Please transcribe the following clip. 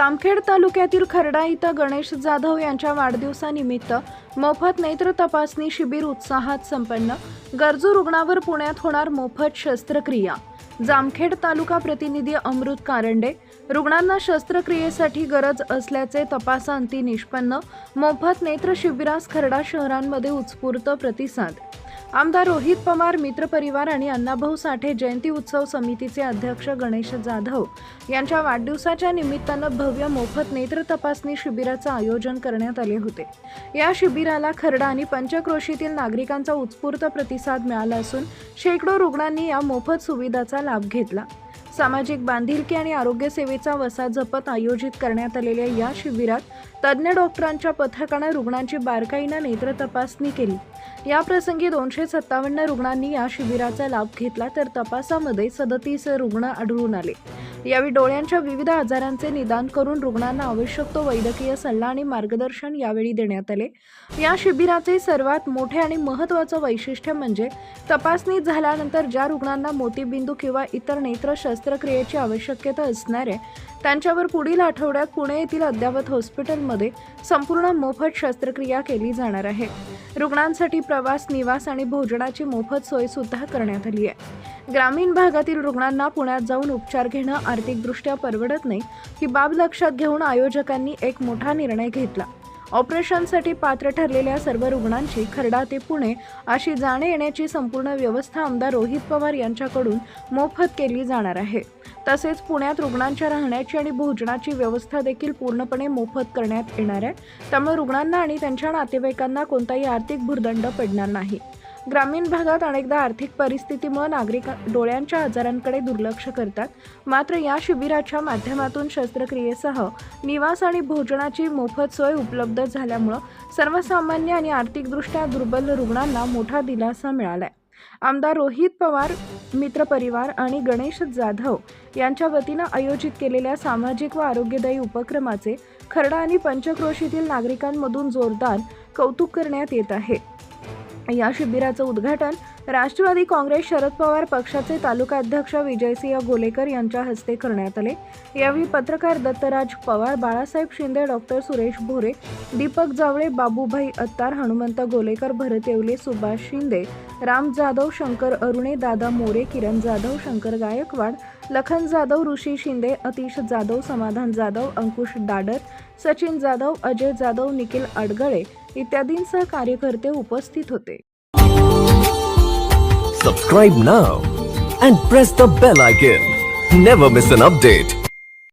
जामखेड तालुक्यातील खर्डा इथं गणेश जाधव यांच्या वाढदिवसानिमित्त मोफत नेत्र तपासणी शिबिर उत्साहात संपन्न। गरजू रुग्णावर पुण्यात होणार मोफत शस्त्रक्रिया। जामखेड तालुका प्रतिनिधी अमृत कारंडे। रुग्णांना शस्त्रक्रियेसाठी गरज असल्याचे तपासांती निष्पन्न। मोफत नेत्र शिबिरास खर्डा शहरांमध्ये उत्स्फूर्त प्रतिसाद। आमदार रोहित पवार, मित्र परिवार आणि अण्णाभाऊ साठे जयंती उत्सव समितीचे अध्यक्ष गणेश जाधव यांच्या वाढदिवसाच्या निमित्तानं भव्य मोफत नेत्र तपासणी शिबिराचं आयोजन करण्यात आले होते। या शिबिराला खर्डा आणि पंचक्रोशीतील नागरिकांचा उत्स्फूर्त प्रतिसाद मिळाला असून शेकडो रुग्णांनी या मोफत सुविधेचा लाभ घेतला। सामाजिक बांधिलकी आणि आरोग्य सेवेचा वसा जपत आयोजित करण्यात आलेल्या या शिबिरात तज्ञ डॉक्टरांच्या पथकाने रुग्णांची बारकाईने नेत्र तपासणी केली। या प्रसंगी 257 रुग्णांनी या शिबिराचा लाभ घेतला, तर तपासामध्ये 37 रुग्ण आढळून आले। यावेळी डोळ्यांच्या विविध आजारांचे निदान करून रुग्णांना आवश्यक तो वैद्यकीय सल्ला आणि मार्गदर्शन यावेळी देण्यात आले। या शिबिराचे सर्वात मोठे आणि महत्त्वाचे वैशिष्ट्य म्हणजे तपासणी झाल्यानंतर ज्या रुग्णांना मोतीबिंदू किंवा इतर नेत्र शस्त्रक्रियेची आवश्यकता असणार आहे त्यांच्यावर पुढील आठवड्यात पुणे येथील अद्यावत हॉस्पिटलमध्ये संपूर्ण मोफत शस्त्रक्रिया केली जाणार आहे। रुग्णांसाठी प्रवास, निवास आणि भोजनाची मोफत सोय सुद्धा करण्यात आली आहे। ग्रामीण भागातील रुग्णांना पुण्यात जाऊन उपचार घेणं आर्थिकदृष्ट्या परवडत नाही, ही बाब लक्षात घेऊन आयोजकांनी एक मोठा निर्णय घेतला। ऑपरेशनसाठी पात्र ठरलेल्या सर्व रुग्णांची खर्डा ते पुणे अशी जाणे येण्याची संपूर्ण व्यवस्था आमदार रोहित पवार यांच्याकडून मोफत केली जाणार आहे। तसेच पुण्यात रुग्णांच्या राहण्याची आणि भोजनाची व्यवस्था देखील पूर्णपणे मोफत करण्यात येणार आहे। त्यामुळे रुग्णांना आणि त्यांच्या नातेवाईकांना कोणताही आर्थिक भुर्दंड पडणार नाही। ग्रामीण भागात अनेकदा आर्थिक परिस्थितीमुळे नागरिक डोळ्यांच्या आजारांकडे दुर्लक्ष करतात, मात्र या शिबिराच्या माध्यमातून शस्त्रक्रियेसह निवास आणि भोजनाची मोफत सोय उपलब्ध झाल्यामुळे सर्वसामान्य आणि आर्थिकदृष्ट्या दुर्बल रुग्णांना मोठा दिलासा मिळालाय। आमदार रोहित पवार, मित्र परिवार आणि गणेश जाधव यांच्या वतीने आयोजित केलेल्या सामाजिक व आरोग्यदायी उपक्रमाचे खर्डा आणि पंचक्रोशीतील नागरिकांमधून जोरदार कौतुक करण्यात येत आहे। या शिबिराचं उद्घाटन राष्ट्रवादी काँग्रेस शरद पवार पक्षाचे तालुका अध्यक्ष विजयसिंह गोलेकर यांच्या हस्ते करण्यात आले। यावेळी पत्रकार दत्तराज पवार, बाळासाहेब शिंदे, डॉक्टर सुरेश भोरे, दीपक जावळे, बाबूभाई अत्तार, हनुमंत गोलेकर, भरत येवले, सुभाष शिंदे, राम जाधव, शंकर अरुणे, दादा मोरे, किरण जाधव, शंकर गायकवाड, लखन जाधव, ऋषी शिंदे, अतिश जाधव, समाधान जाधव, अंकुश डाडर, सचिन जाधव, अजय जाधव, निखिल अडगळे इत्यादींसह कार्यकर्ते उपस्थित होते। Subscribe now and press the bell icon. Never miss an update.